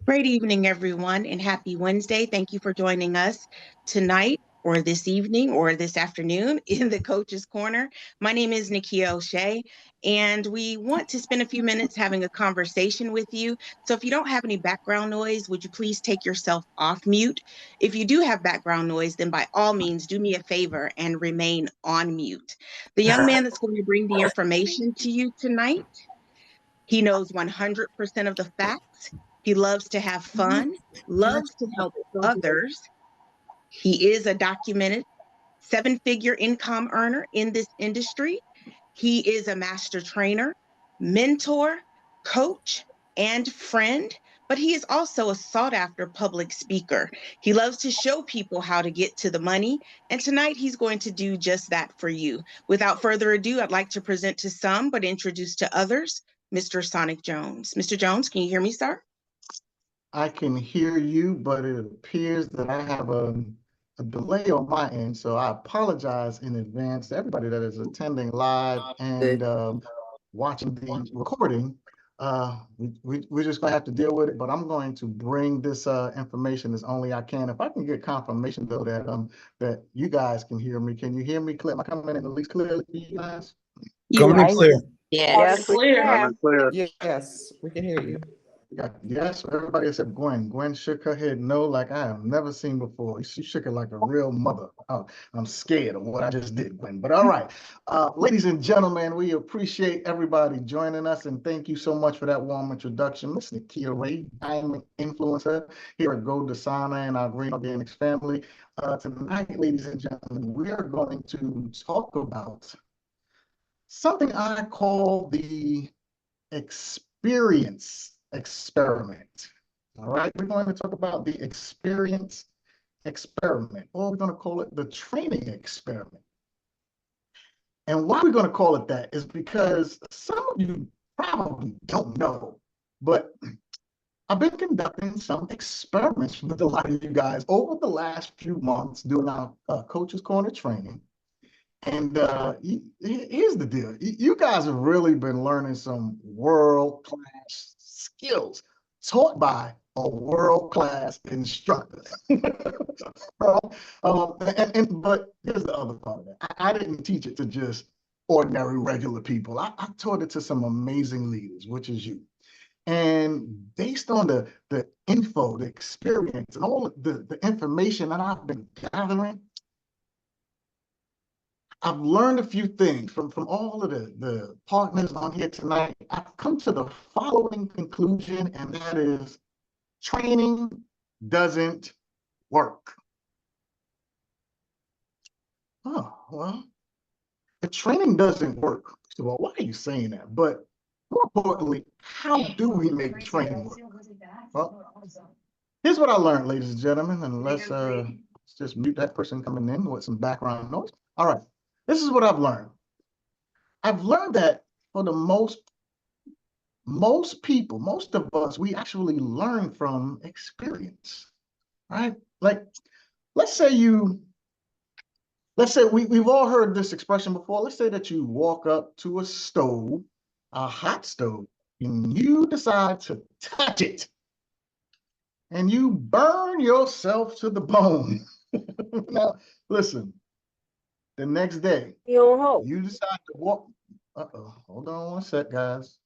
Great evening, everyone, and happy Wednesday. Thank you for joining us tonight or this evening or this afternoon in the Coach's Corner. My name is Nikia O'Shea, and we want to spend a few minutes having a conversation with you. So if you don't have any background noise, would you please take yourself off mute? If you do have background noise, then by all means, do me a favor and remain on mute. The young man that's going to bring the information to you tonight, he knows 100% of the facts. He loves to have fun, loves to help others. He is a documented seven-figure income earner in this industry. He is a master trainer, mentor, coach, and friend, but he is also a sought-after public speaker. He loves to show people how to get to the money, and tonight he's going to do just that for you. Without further ado, I'd like to present to some, but introduce to others, Mr. Sonic Jones. Mr. Jones, can you hear me, sir? I can hear you, but it appears that I have a delay on my end. So I apologize in advance to everybody that is attending live and watching the recording. We're just going to have to deal with it, but I'm going to bring this information as only I can. If I can get confirmation, though, that you guys can hear me. Can you hear me clear? Am I coming in at least clearly for you guys? Coming in clear. Yes, we Clear. can. Clear. Yes, we can hear you. Yes, everybody except Gwen. Gwen shook her head no, like I have never seen before. She shook it like a real mother. Oh, I'm scared of what I just did, Gwen. But all right, ladies and gentlemen, we appreciate everybody joining us, and thank you so much for that warm introduction. Miss Nikia Ray, diamond influencer here at Gold Desana and our Green Organics family. Tonight, ladies and gentlemen, we are going to talk about something I call the experience experiment. All right, we're going to talk about the experience experiment, or we're going to call it the training experiment. And why we're going to call it that is because some of you probably don't know, but I've been conducting some experiments with a lot of you guys over the last few months doing our Coach's Corner training. And here's the deal. You guys have really been learning some world-class skills taught by a world-class instructor. But here's the other part of it. I didn't teach it to just ordinary, regular people. I taught it to some amazing leaders, which is you. And based on the info, the experience, and all the information that I've been gathering, I've learned a few things from all of the partners on here tonight. I've come to the following conclusion, and that is training doesn't work. Oh, well, if training doesn't work, first of all, why are you saying that? But more importantly, how do we make training work? Well, here's what I learned, ladies and gentlemen, and let's just mute that person coming in with some background noise. All right. This is what I've learned. I've learned that for the most people, most of us, we actually learn from experience, right? Like, let's say we've all heard this expression before. Let's say that you walk up to a stove, a hot stove, and you decide to touch it, and you burn yourself to the bone. Now, listen. The next day, you decide to walk. Hold on one sec, guys.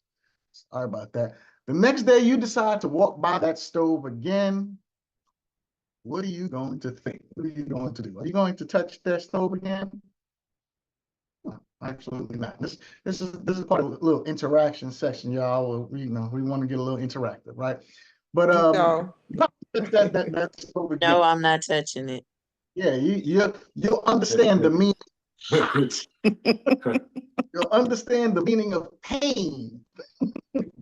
Sorry about that. The next day, you decide to walk by that stove again. What are you going to think? What are you going to do? Are you going to touch that stove again? No, absolutely not. This is part of a little interaction section, y'all. We want to get a little interactive, right? But No. that stove again. No, I'm not touching it. Yeah, you'll understand the meaning. You'll understand the meaning of pain.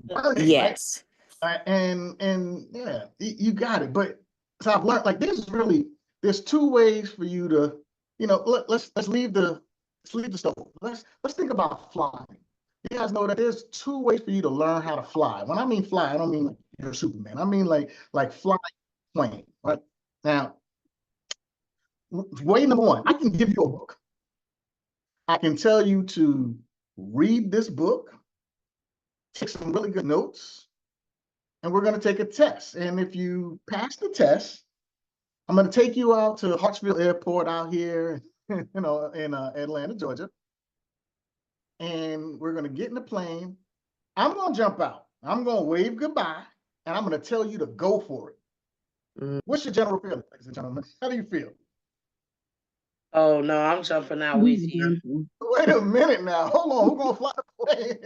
Burning, Yes. right? And yeah, you got it. But so I've learned, like, there's two ways for you to, let's leave the stove. Let's think about flying. You guys know that there's two ways for you to learn how to fly. When I mean fly, I don't mean like you're Superman. I mean like fly plane, right? Now, way number one, I can give you a book. I can tell you to read this book, take some really good notes, and we're going to take a test. And if you pass the test, I'm going to take you out to Hartsfield Airport out here, in Atlanta, Georgia. And we're going to get in the plane. I'm going to jump out. I'm going to wave goodbye, and I'm going to tell you to go for it. What's your general feeling, ladies and gentlemen? How do you feel? Oh no, I'm jumping out with you. Wait a minute now. Hold on. Who's going to fly the plane?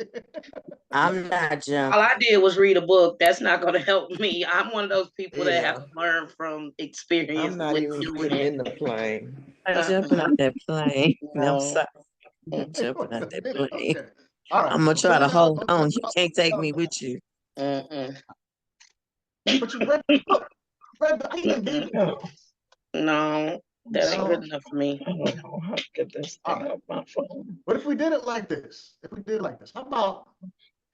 I'm not jumping. All I did was read a book. That's not going to help me. I'm one of those people that have Yeah. to learn from experience. I'm not with even doing getting it. in the plane. I'm jumping out that plane. No. I'm sorry. I'm jumping out that plane. Okay. All right. I'm gonna So try to some of y'all hold gonna on. jump You out. can't take me with you. But you read the book. I even gave you. No, that ain't good enough for me. I don't know how to get this thing off my phone. But if we did it like this, how about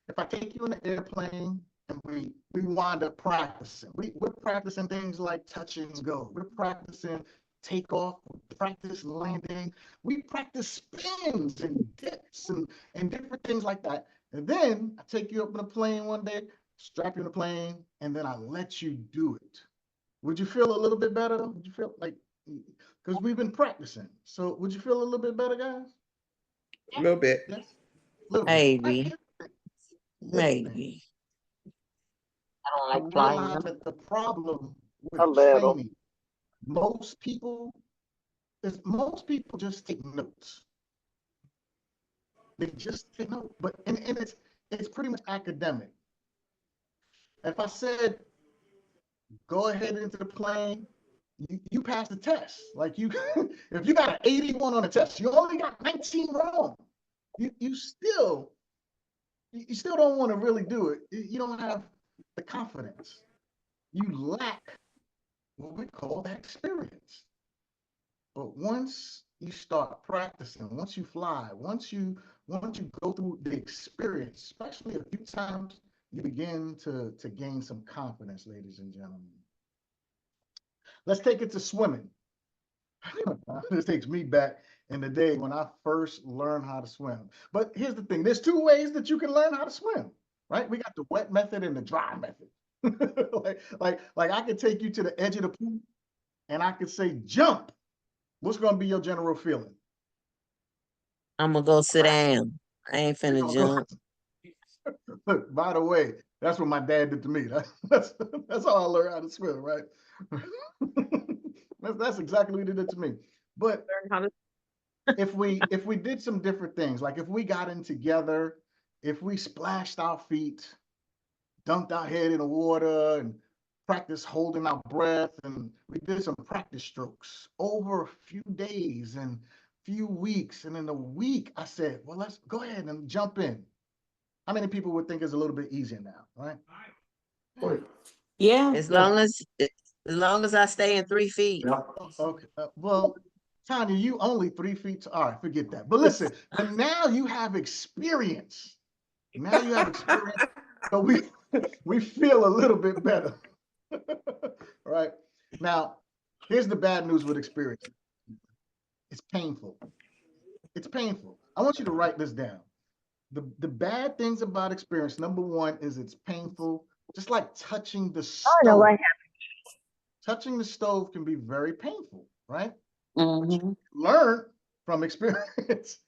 if I take you in the airplane and we wind up practicing? We're practicing things like touch and go. We're practicing takeoff, practice landing. We practice spins and dips and different things like that. And then I take you up in the plane one day, strap you in the plane, and then I let you do it. Would you feel a little bit better? Would you feel like, because we've been practicing. So would you feel a little bit better, guys? A little bit. Yes. Little Maybe. bit. Maybe. I don't I like flying. realize that the problem with A little. training, most people just take notes. They just take notes, but and it's pretty much academic. If I said, go ahead into the plane, you pass the test. Like you, if you got an 81 on the test, you only got 19 wrong. You still don't want to really do it. You don't have the confidence. You lack what we call that experience. But once you start practicing, once you fly, once you go through the experience, especially a few times, you begin to gain some confidence, ladies and gentlemen. Let's take it to swimming. This takes me back in the day when I first learned how to swim. But here's the thing, there's two ways that you can learn how to swim, right? We got the wet method and the dry method. like I could take you to the edge of the pool and I could say, jump. What's going to be your general feeling? I'm gonna go sit down. I ain't finna jump. Look, by the way, that's what my dad did to me. That's how I learned how to swim, right? That's exactly what he did to me. But if we did some different things, like if we got in together, if we splashed our feet, dunked our head in the water, and practiced holding our breath, and we did some practice strokes over a few days and few weeks, and in a week I said, well, let's go ahead and jump in. How many people would think it's a little bit easier now, right? Yeah. As long as I stay in 3 feet. Okay. Well, Tanya, you only 3 feet. All right, forget that. But listen, but now you have experience. Now you have experience, so we feel a little bit better. Right? Now, here's the bad news with experience. It's painful. It's painful. I want you to write this down. The bad things about experience, number one, is it's painful. Just like touching the stove. I know what happened. Touching the stove can be very painful, right? Mm-hmm. Learn from experience.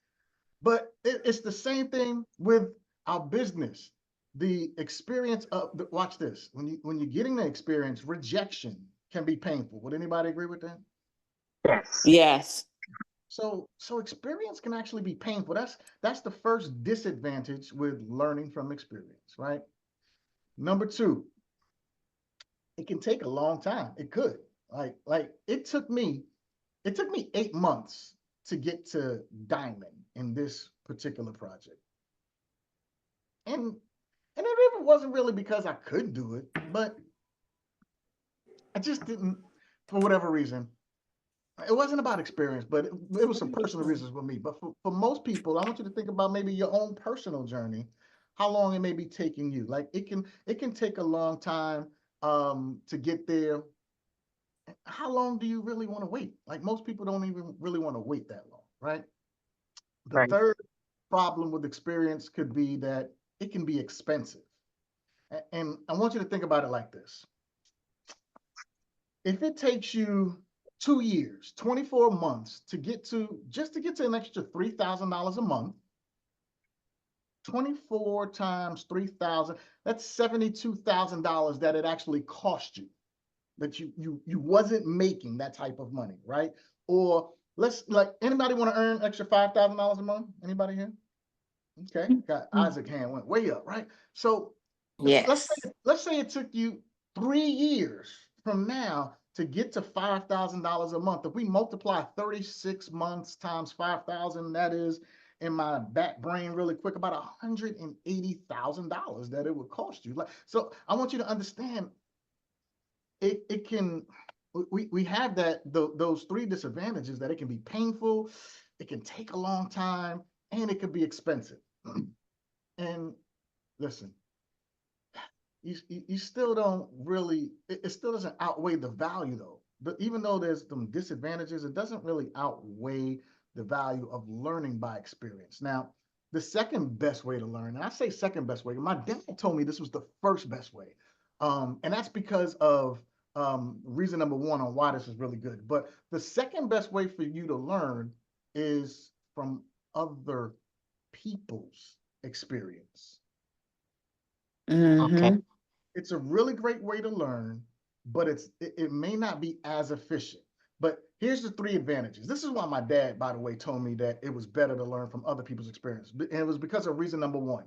But it's the same thing with our business. The experience of watch this. When you're getting the experience, rejection can be painful. Would anybody agree with that? Yes. Yes. So experience can actually be painful. That's the first disadvantage with learning from experience, right? Number two, it can take a long time. It could. Like it took me 8 months to get to diamond in this particular project. And it wasn't really because I could do it, but I just didn't, for whatever reason. It wasn't about experience, but it was some personal reasons for me. But for most people, I want you to think about maybe your own personal journey, how long it may be taking you. Like it can take a long time to get there. How long do you really want to wait? Like most people don't even really want to wait that long, right? The Right. third problem with experience could be that it can be expensive. And I want you to think about it like this. If it takes you 2 years, 24 months to get to an extra $3,000 a month, 24 times 3,000, that's $72,000 that it actually cost you, that you wasn't making that type of money, right? Or anybody want to earn extra $5,000 a month? Anybody here? Okay, got Isaac hand went way up, right? So Yes. let's say it took you 3 years from now to get to $5,000 a month. If we multiply 36 months times 5,000, that is, in my back brain really quick, about $180,000 that it would cost you. So I want you to understand it can, we have those three disadvantages, that it can be painful, it can take a long time, and it can be expensive. And listen, you still don't really, it still doesn't outweigh the value though. But even though there's some disadvantages, it doesn't really outweigh the value of learning by experience. Now, the second best way to learn, and I say second best way, my dad told me this was the first best way. And that's because of reason number one on why this is really good. But the second best way for you to learn is from other people's experience. Okay. It's a really great way to learn, but it may not be as efficient. But here's the three advantages. This is why my dad, by the way, told me that it was better to learn from other people's experience. And it was because of reason number one.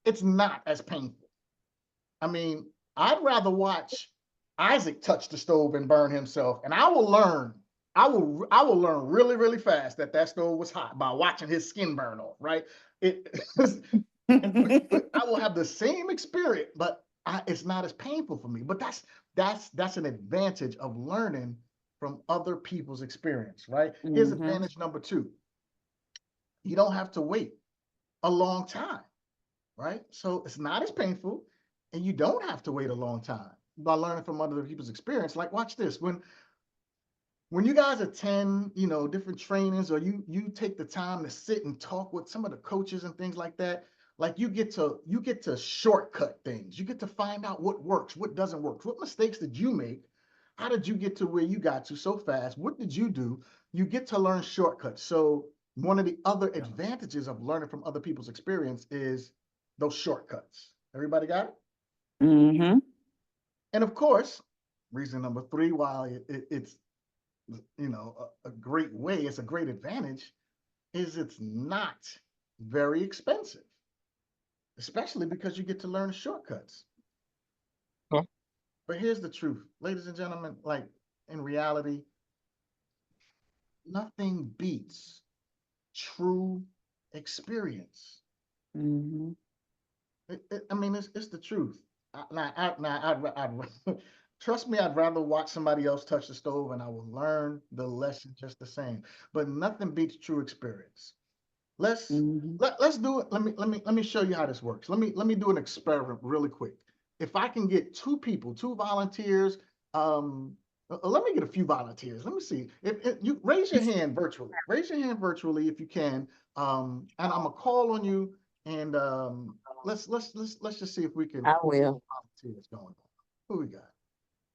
It's not as painful. I mean, I'd rather watch Isaac touch the stove and burn himself, and I will learn really, really fast that stove was hot by watching his skin burn off, right? I will have the same experience, but it's not as painful for me. But that's an advantage of learning from other people's experience, right? Here's advantage number two. You don't have to wait a long time, right? So it's not as painful, and you don't have to wait a long time by learning from other people's experience. Like, watch this. When you guys attend, different trainings, or you take the time to sit and talk with some of the coaches and things like that, like you get to shortcut things. You get to find out what works, what doesn't work. What mistakes did you make? How did you get to where you got to so fast? What did you do? You get to learn shortcuts. So one of the other advantages of learning from other people's experience is those shortcuts. Everybody got it? Mm-hmm. And of course, reason number three, while it's a great way, it's a great advantage, is it's not very expensive, especially because you get to learn shortcuts. Yeah. But here's the truth, ladies and gentlemen, like in reality, nothing beats true experience. Mm-hmm. I mean, it's the truth. Trust me, I'd rather watch somebody else touch the stove, and I will learn the lesson just the same. But nothing beats true experience. Let's do it. Let me show you how this works. Let me do an experiment really quick. If I can get two volunteers, let me get a few volunteers. Let me see. If you raise your hand virtually. Raise your hand virtually if you can. And I'm gonna call on you. And let's just see if we can. I will. Volunteers going on. Who we got?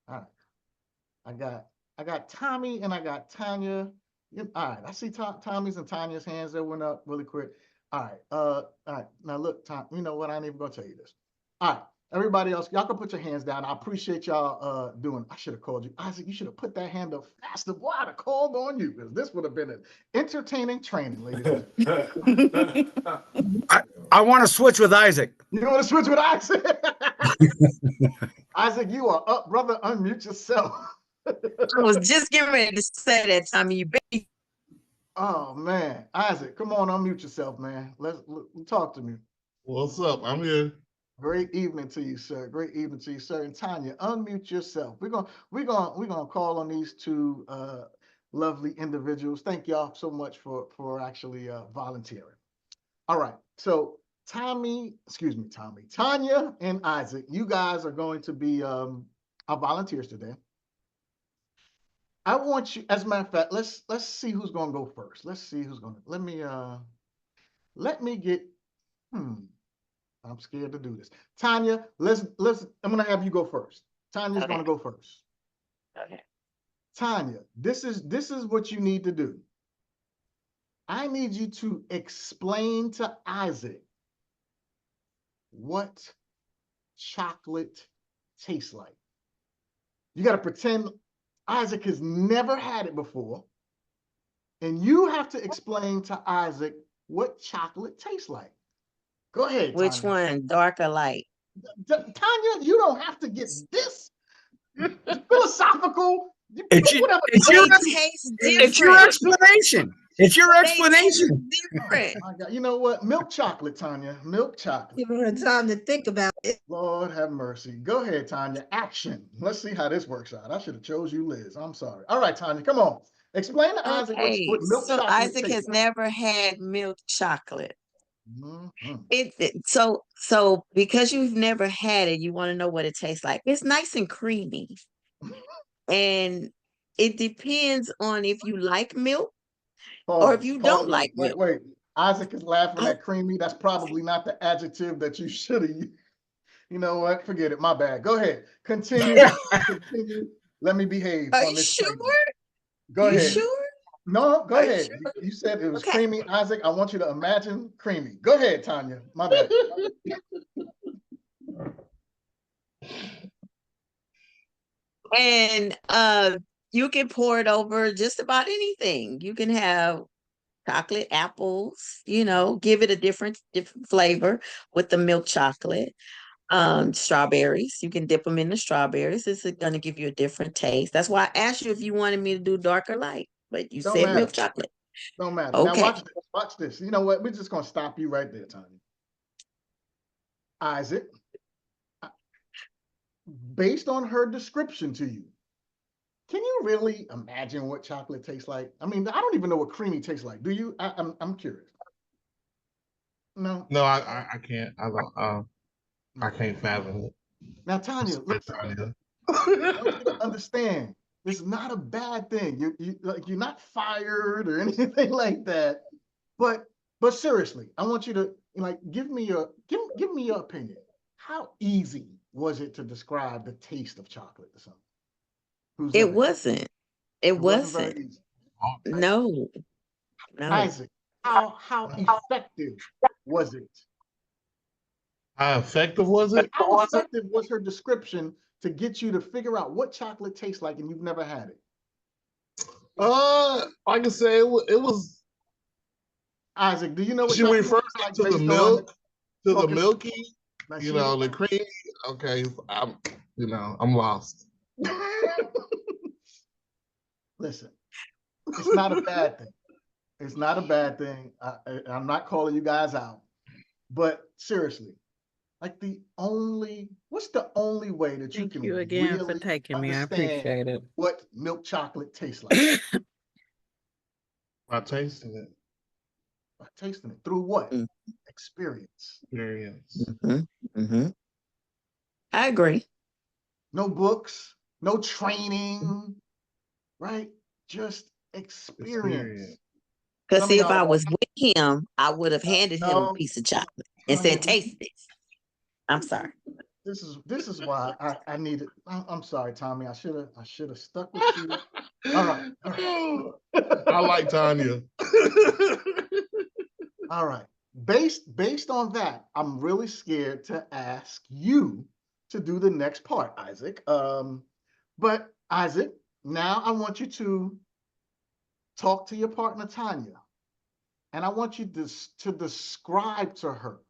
All right. I got Tommy and I got Tanya. All right. I see Tommy's and Tanya's hands that went up really quick. All right. All right. Now look, Tom. You know what? I ain't even gonna tell you this. All right. Everybody else, y'all can put your hands down. I appreciate y'all doing. I should have called you, Isaac. You should have put that hand up faster. Boy, I'd have called on you, because this would have been an entertaining training, ladies. I want to switch with Isaac. You want to switch with Isaac? Isaac, you are up, brother. Unmute yourself. I was just getting ready to say that, Tommy. You baby. Oh man, Isaac, come on, unmute yourself, man. Let's talk to me. What's up? I'm here. Great evening to you, sir. Great evening to you, sir. And Tanya, unmute yourself. We're gonna call on these two lovely individuals. Thank y'all so much for actually volunteering. All right, so Tanya and Isaac, you guys are going to be our volunteers today. I want you, as a matter of fact, let's see who's gonna go first. Let's see who's gonna. Let me get I'm scared to do this. Tanya, I'm gonna have you go first. Tanya's Okay. gonna go first. Okay. Tanya, this is what you need to do. I need you to explain to Isaac what chocolate tastes like. You got to pretend Isaac has never had it before, and you have to explain to Isaac what chocolate tastes like. Go ahead, Which Tanya. one, dark or light? Tanya, you don't have to get this philosophical. It's your, it's your, They taste it's your different. explanation. It's your They taste explanation. different. My God, you know what? Milk chocolate, Tanya. Milk chocolate. Giving her time to think about it. Lord have mercy. Go ahead, Tanya. Action. Let's see how this works out. I should have chose you, Liz. I'm sorry. All right, Tanya, come on. Explain to Isaac Okay, what milk so chocolate Isaac tastes has like. never had milk chocolate. Mhm. So because you've never had it, you want to know what it tastes like. It's nice and creamy, and it depends on if you like milk or if you don't like milk. Wait. Isaac is laughing I- at creamy. That's probably not the adjective that you should have used. You know what? Forget it. My bad. Go ahead. Continue. Continue. Let me behave Are on you this. sure? segment. Go You ahead. sure? No, go Are you ahead. sure? You said it was Okay. creamy, Isaac. I want you to imagine creamy. Go ahead, Tanya. My bad. And you can pour it over just about anything. You can have chocolate apples, give it a different flavor with the milk chocolate. Strawberries, you can dip them in the strawberries. It's going to give you a different taste. That's why I asked you if you wanted me to do dark or light, but you Don't said milk matter. chocolate. Don't matter. Now Okay. watch this. Watch this. You know what? We're just gonna stop you right there, Tanya. Isaac, based on her description to you, can you really imagine what chocolate tastes like? I mean, I don't even know what creamy tastes like. Do you? I'm curious. No. No, I can't. I don't. I can't fathom it. Now, Tanya, listen. I want you to understand, it's not a bad thing. You're not fired or anything like that. But seriously, I want you to give me your opinion. How easy was it to describe the taste of chocolate to someone who's It never had wasn't. It It wasn't very wasn't. easy. No. Isaac, how effective was it? How effective was it? How effective was her description to get you to figure out what chocolate tastes like and you've never had it? Like I said, it was. Isaac, do you know what She chocolate referred tastes like to the based on milk, to the focus- milky, Now, you know, the creamy. Okay, I'm lost. Listen, it's not a bad thing. It's not a bad thing. I'm not calling you guys out, but seriously, what's the only way that you Thank can you again for really taking me. I understand appreciate it. what milk chocolate tastes like? By tasting it. By tasting it. Through what? Mm. Experience. Experience. I agree. No books, no training, right? Just experience. Because Some of see, if y'all I don't- was with him, I would have handed him a No. piece of chocolate and No. said, taste this. I'm sorry. This is why I needed. I'm sorry, Tommy. I should have stuck with you. All right. I like Tanya. All right. Based on that, I'm really scared to ask you to do the next part, Isaac. But Isaac, now I want you to talk to your partner Tanya, and I want you to describe to her.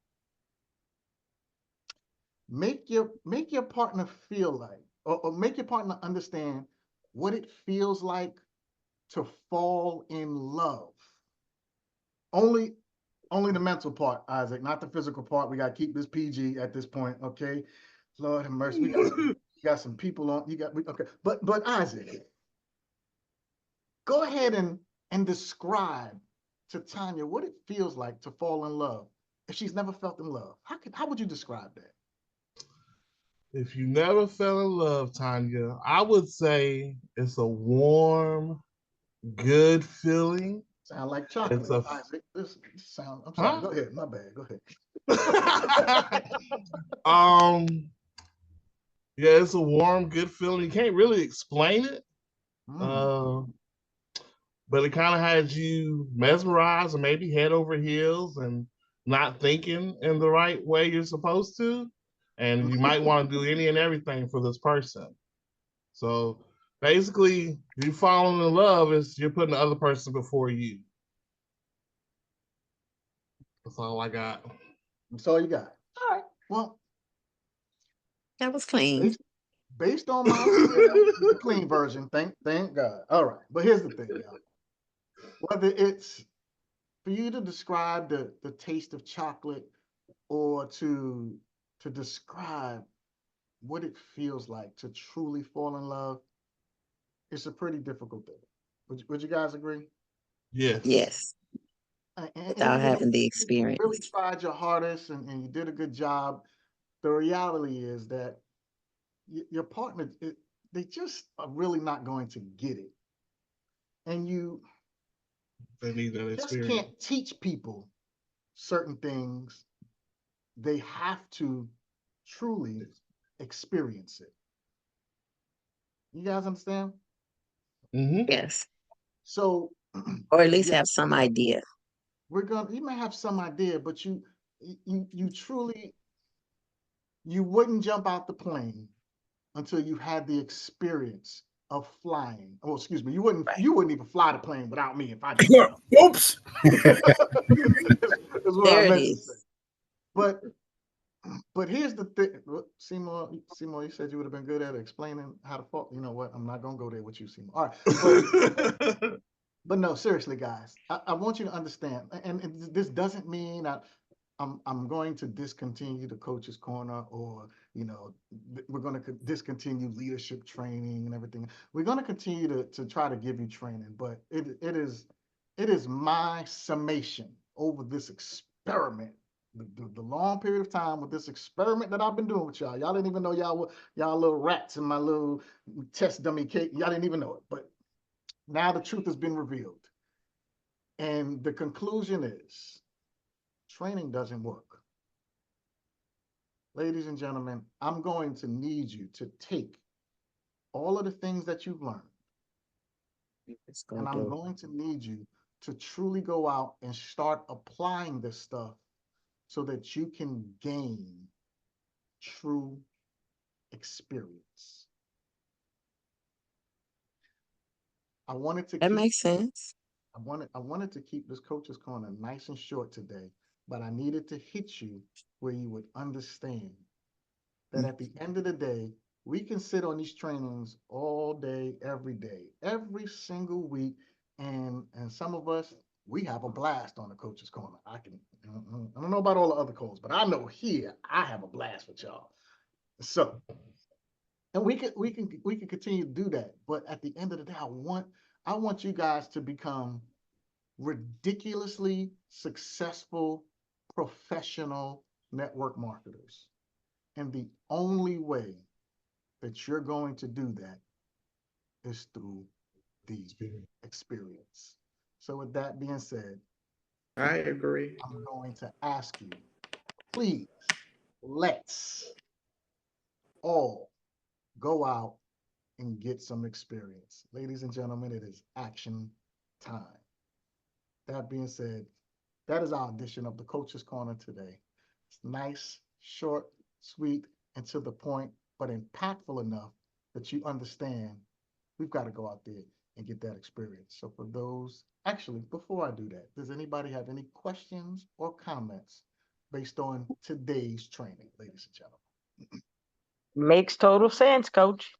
Make your partner feel like, or make your partner understand what it feels like to fall in love. Only the mental part, Isaac, not the physical part. We got to keep this PG at this point, okay? Lord have mercy. We got some people on. Okay. But Isaac, go ahead and describe to Tanya what it feels like to fall in love if she's never felt in love. How would you describe that? If you never fell in love, Tanya, I would say it's a warm, good feeling Sound like chocolate, It's a- Isaac. This sound. I'm sorry. Huh? Go ahead. My bad. Go ahead. Yeah, it's a warm, good feeling. You can't really explain it. Mm. But it kind of has you mesmerized and maybe head over heels and not thinking in the right way you're supposed to. And you might want to do any and everything for this person. So basically, you falling in love is you're putting the other person before you. That's all I got. That's all you got. All right. Well, That was clean. based on my experience, the clean version, thank God. All right. But here's the thing, y'all. Whether it's for you to describe the taste of chocolate or to describe what it feels like to truly fall in love, it's a pretty difficult thing. Would you guys agree? Yes. Yes, And without even having if the you really experience. tried your hardest and you did a good job, the reality is that your partner, they just are really not going to get it. And you They need that just experience. can't teach people certain things. They have to truly experience it. You guys understand? Mm-hmm. Yes, So, or at least yeah, have some idea. you may have some idea, but you truly, you wouldn't jump out the plane until you had the experience of flying. Oh, excuse me, you wouldn't even fly the plane without me if I did. Oops. Is what There I it meant to is. say. But here's the thing, Seymour, you said you would have been good at explaining how to fall. You know what? I'm not gonna go there with you, Seymour. All right, but no, seriously, guys, I want you to understand, and this doesn't mean I'm going to discontinue the Coach's Corner, or we're going to discontinue leadership training and everything. We're going to continue to try to give you training, but it is my summation over this experiment, the long period of time with this experiment that I've been doing with y'all. Y'all didn't even know y'all little rats in my little test dummy cake. Y'all didn't even know it, but now the truth has been revealed. And the conclusion is training doesn't work. Ladies and gentlemen, I'm going to need you to take all of the things that you've learned, and I'm going to need you to truly go out and start applying this stuff so that you can gain true experience. I wanted to That makes sense. I wanted to keep this Coach's Corner nice and short today, but I needed to hit you where you would understand that at the end of the day, we can sit on these trainings all day, every single week, and some of us, we have a blast on the Coach's Corner. I don't know about all the other coaches, but I know here I have a blast with y'all. So, and we can continue to do that, but at the end of the day, I want you guys to become ridiculously successful professional network marketers. And the only way that you're going to do that is through the experience. So with that being said, I agree. I'm going to ask you, please, let's all go out and get some experience. Ladies and gentlemen, it is action time. That being said, that is our edition of the Coach's Corner today. It's nice, short, sweet, and to the point, but impactful enough that you understand we've got to go out there and get that experience. So for those, actually, before I do that, does anybody have any questions or comments based on today's training, ladies and gentlemen? Makes total sense, Coach.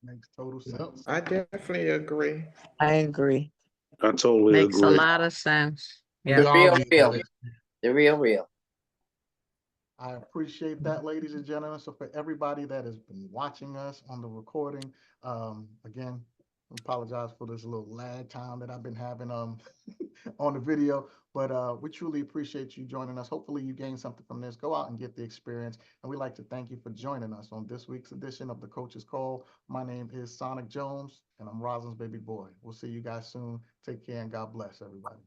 Makes total sense. I definitely agree. I agree. I totally Makes a agree. lot of sense. We Yeah. all need that experience. The real. I appreciate that, ladies and gentlemen. So for everybody that has been watching us on the recording, again, I apologize for this little lag time that I've been having on the video, but we truly appreciate you joining us. Hopefully you gained something from this. Go out and get the experience. And we'd like to thank you for joining us on this week's edition of the Coach's Call. My name is Sonic Jones, and I'm Rosalind's baby boy. We'll see you guys soon. Take care and God bless everybody.